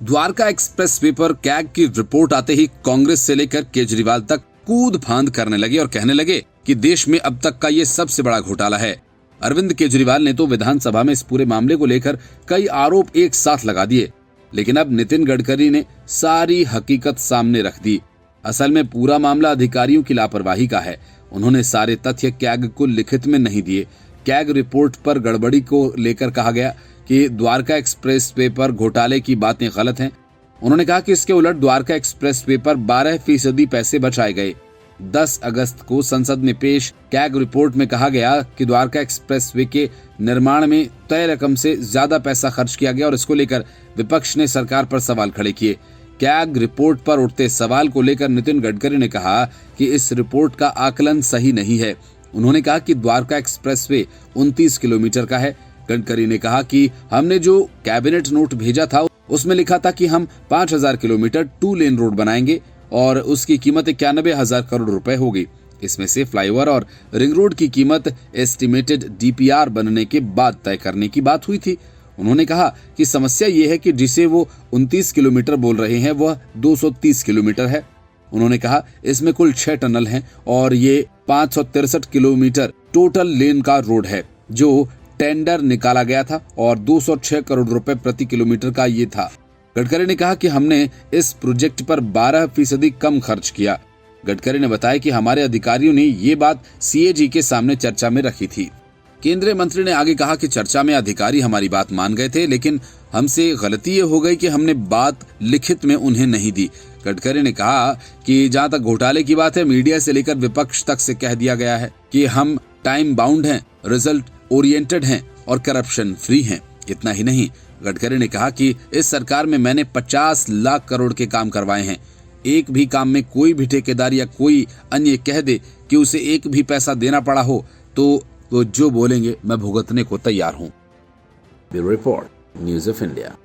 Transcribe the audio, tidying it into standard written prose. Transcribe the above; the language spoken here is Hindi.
द्वारका एक्सप्रेस वे पर कैग की रिपोर्ट आते ही कांग्रेस से लेकर केजरीवाल तक कूद फांद करने लगे और कहने लगे कि देश में अब तक का ये सबसे बड़ा घोटाला है। अरविंद केजरीवाल ने तो विधानसभा में इस पूरे मामले को लेकर कई आरोप एक साथ लगा दिए, लेकिन अब नितिन गडकरी ने सारी हकीकत सामने रख दी। असल में पूरा मामला अधिकारियों की लापरवाही का है। उन्होंने सारे तथ्य कैग को लिखित में नहीं दिए। कैग रिपोर्ट पर गड़बड़ी को लेकर कहा गया कि द्वारका एक्सप्रेस वे पर घोटाले की बातें गलत हैं। उन्होंने कहा कि इसके उलट द्वारका एक्सप्रेस वे पर 12% पैसे बचाए गए। 10 अगस्त को संसद में पेश कैग रिपोर्ट में कहा गया कि द्वारका एक्सप्रेस वे के निर्माण में तय रकम से ज्यादा पैसा खर्च किया गया और इसको लेकर विपक्ष ने सरकार पर सवाल खड़े किए। कैग रिपोर्ट पर उठते सवाल को लेकर नितिन गडकरी ने कहा कि इस रिपोर्ट का आकलन सही नहीं है। उन्होंने कहा कि द्वारका एक्सप्रेस वे 29 किलोमीटर का है। गडकरी ने कहा कि हमने जो कैबिनेट नोट भेजा था उसमें लिखा था कि हम 5000 किलोमीटर 2 लेन रोड बनाएंगे और उसकी कीमत 91,000 करोड़ रुपए होगी। इसमें से फ्लाईओवर और रिंग रोड की कीमत एस्टिमेटेड डीपीआर बनने के बाद तय करने की बात हुई थी। उन्होंने कहा कि समस्या ये है कि जिसे वो 29 किलोमीटर बोल रहे हैं वह 230 किलोमीटर है। उन्होंने कहा इसमें कुल 6 टनल हैं और ये 563 किलोमीटर टोटल लेन का रोड है जो टेंडर निकाला गया था और 206 करोड़ रुपए प्रति किलोमीटर का ये था। गडकरी ने कहा कि हमने इस प्रोजेक्ट पर 12% कम खर्च किया। गडकरी ने बताया कि हमारे अधिकारियों ने ये बात सीएजी के सामने चर्चा में रखी थी। केंद्रीय मंत्री ने आगे कहा कि चर्चा में अधिकारी हमारी बात मान गए थे, लेकिन हमसे गलती ये हो गई कि हमने बात लिखित में उन्हें नहीं दी। गडकरी ने कहा कि जहां तक घोटाले की बात है, मीडिया से लेकर विपक्ष तक से कह दिया गया है कि हम टाइम बाउंड हैं, रिजल्ट ओरिएंटेड हैं और करप्शन फ्री हैं। इतना ही नहीं, गडकरी ने कहा कि इस सरकार में मैंने 50 लाख करोड़ के काम करवाए हैं। एक भी काम में कोई भी ठेकेदार या कोई अन्य कह दे कि उसे एक भी पैसा देना पड़ा हो तो वो जो बोलेंगे मैं भुगतने को तैयार हूं। Bureau report, news of India.